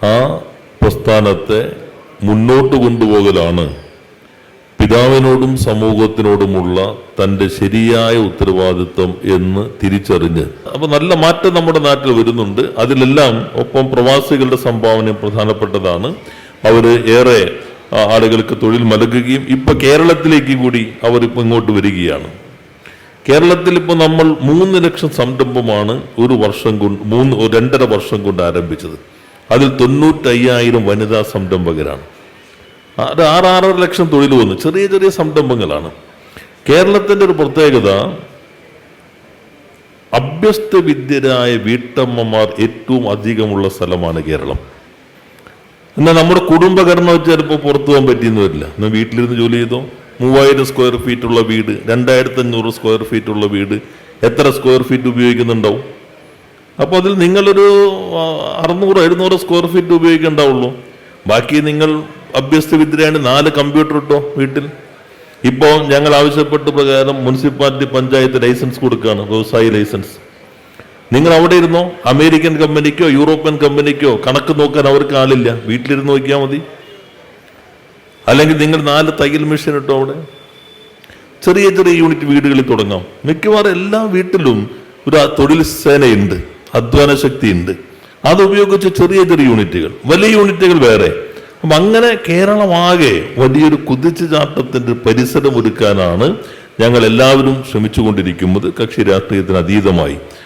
ആ പ്രസ്ഥാനത്തെ മുന്നോട്ട് കൊണ്ടുപോകലാണ് പിതാവിനോടും സമൂഹത്തിനോടുമുള്ള തൻ്റെ ശരിയായ ഉത്തരവാദിത്വം എന്ന് തിരിച്ചറിഞ്ഞ് അപ്പൊ നല്ല മാറ്റം നമ്മുടെ നാട്ടിൽ വരുന്നുണ്ട്. അതിലെല്ലാം ഒപ്പം പ്രവാസികളുടെ സംഭാവന പ്രധാനപ്പെട്ടതാണ്. അവര് ഏറെ ആളുകൾക്ക് തൊഴിൽ നൽകുകയും ഇപ്പൊ കേരളത്തിലേക്ക് കൂടി അവരിപ്പോ ഇങ്ങോട്ട് വരികയാണ്. കേരളത്തിൽ ഇപ്പോൾ നമ്മൾ 3 ലക്ഷം സംരംഭമാണ് ഒരു വർഷം കൊണ്ട് 2.5 വർഷം കൊണ്ട് ആരംഭിച്ചത്. അതിൽ 95,000 വനിതാ സംരംഭകരാണ്. അത് 6.5 ലക്ഷം തൊഴിൽ വന്നു. ചെറിയ ചെറിയ സംരംഭങ്ങളാണ്. കേരളത്തിന്റെ ഒരു പ്രത്യേകത, അഭ്യസ്ത വിദ്യരായ വീട്ടമ്മമാർ ഏറ്റവും അധികമുള്ള സ്ഥലമാണ് കേരളം. എന്നാൽ നമ്മുടെ കുടുംബഘടന വെച്ച് ചിലപ്പോൾ പുറത്തു പോകാൻ പറ്റിയെന്ന് വരില്ല. എന്നാൽ വീട്ടിലിരുന്ന് ജോലി ചെയ്തോ. 3000 സ്ക്വയർ ഫീറ്റ് ഉള്ള വീട്, 2500 സ്ക്വയർ ഫീറ്റ് ഉള്ള വീട്, എത്ര സ്ക്വയർ ഫീറ്റ് ഉപയോഗിക്കുന്നുണ്ടാവും? അപ്പോൾ അതിൽ നിങ്ങളൊരു 600-700 സ്ക്വയർ ഫീറ്റ് ഉപയോഗിക്കണ്ടാവുള്ളൂ. ബാക്കി നിങ്ങൾ അഭ്യസ്ത വിദ്യരാണ് 4 കമ്പ്യൂട്ടർ ഇട്ടോ വീട്ടിൽ. ഇപ്പോൾ ഞങ്ങൾ ആവശ്യപ്പെട്ട പ്രകാരം മുനിസിപ്പാലിറ്റി പഞ്ചായത്ത് ലൈസൻസ് കൊടുക്കുകയാണ്, വ്യവസായ ലൈസൻസ്. നിങ്ങൾ അവിടെ ഇരുന്നോ. അമേരിക്കൻ കമ്പനിക്കോ യൂറോപ്യൻ കമ്പനിക്കോ കണക്ക് നോക്കാൻ അവർക്ക് ആളില്ല. വീട്ടിലിരുന്ന് നോക്കിയാൽ മതി. അല്ലെങ്കിൽ നിങ്ങൾ 4 തയ്യൽ മെഷീൻ ഇട്ടോ അവിടെ. ചെറിയ ചെറിയ യൂണിറ്റ് വീടുകളിൽ തുടങ്ങാം. മിക്കവാറും എല്ലാ വീട്ടിലും ഒരു തൊഴിൽ സേനയുണ്ട്, അധ്വാന ശക്തി ഉണ്ട്. അതുപയോഗിച്ച് ചെറിയ ചെറിയ യൂണിറ്റുകൾ, വലിയ യൂണിറ്റുകൾ വേറെ. അപ്പം അങ്ങനെ കേരളമാകെ വലിയൊരു കുതിച്ചുചാട്ടത്തിന്റെ പരിസരം ഒരുക്കാനാണ് ഞങ്ങൾ എല്ലാവരും ശ്രമിച്ചുകൊണ്ടിരിക്കുന്നത്, കക്ഷി രാഷ്ട്രീയത്തിന് അതീതമായി.